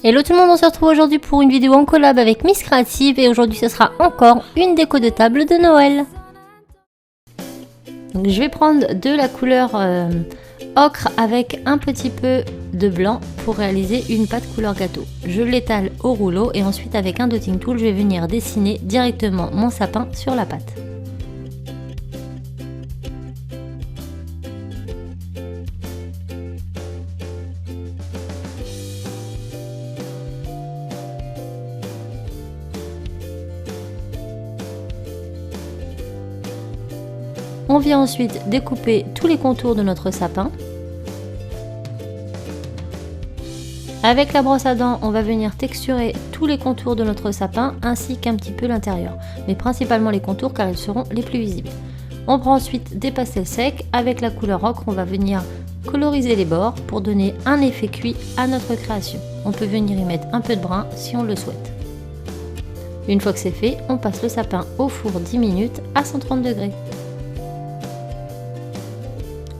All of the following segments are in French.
Hello tout le monde, on se retrouve aujourd'hui pour une vidéo en collab avec Miss Creative et aujourd'hui ce sera encore une déco de table de Noël. Donc je vais prendre de la couleur ocre avec un petit peu de blanc pour réaliser une pâte couleur gâteau. Je l'étale au rouleau et ensuite avec un dotting tool je vais venir dessiner directement mon sapin sur la pâte. On vient ensuite découper tous les contours de notre sapin. Avec la brosse à dents, on va venir texturer tous les contours de notre sapin ainsi qu'un petit peu l'intérieur, mais principalement les contours car ils seront les plus visibles. On prend ensuite des pastels secs. Avec la couleur ocre, on va venir coloriser les bords pour donner un effet cuit à notre création. On peut venir y mettre un peu de brun si on le souhaite. Une fois que c'est fait, on passe le sapin au four 10 minutes à 130 degrés.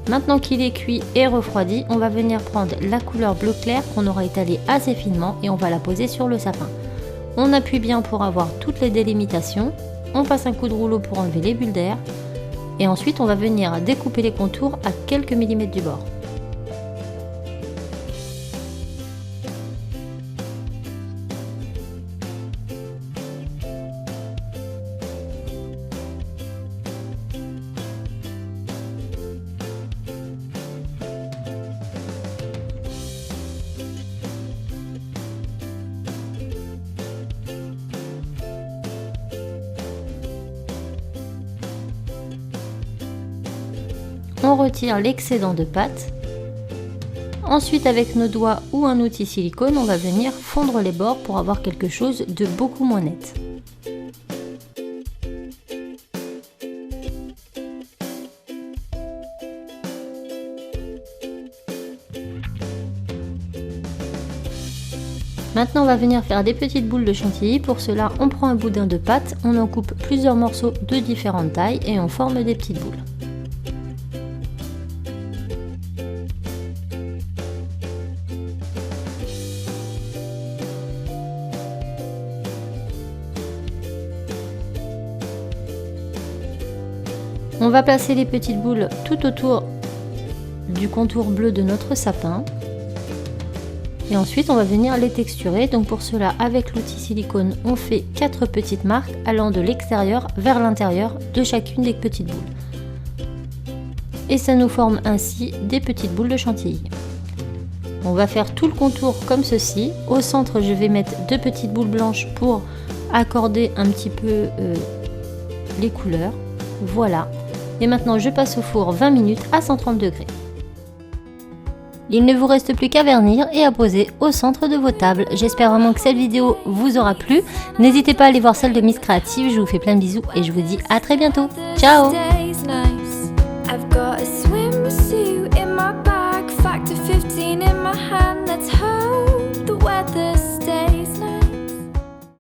Maintenant qu'il est cuit et refroidi, on va venir prendre la couleur bleu clair qu'on aura étalée assez finement et on va la poser sur le sapin. On appuie bien pour avoir toutes les délimitations, on passe un coup de rouleau pour enlever les bulles d'air et ensuite on va venir découper les contours à quelques millimètres du bord. On retire l'excédent de pâte. Ensuite, avec nos doigts ou un outil silicone, on va venir fondre les bords pour avoir quelque chose de beaucoup moins net. Maintenant, on va venir faire des petites boules de chantilly. Pour cela, on prend un boudin de pâte, on en coupe plusieurs morceaux de différentes tailles et on forme des petites boules. On va placer les petites boules tout autour du contour bleu de notre sapin. Et ensuite, on va venir les texturer. Donc pour cela, avec l'outil silicone, on fait 4 petites marques allant de l'extérieur vers l'intérieur de chacune des petites boules. Et ça nous forme ainsi des petites boules de chantilly. On va faire tout le contour comme ceci. Au centre, je vais mettre 2 petites boules blanches pour accorder un petit peu les couleurs. Voilà. Et maintenant, je passe au four 20 minutes à 130 degrés. Il ne vous reste plus qu'à vernir et à poser au centre de vos tables. J'espère vraiment que cette vidéo vous aura plu. N'hésitez pas à aller voir celle de Miss Creative. Je vous fais plein de bisous et je vous dis à très bientôt. Ciao!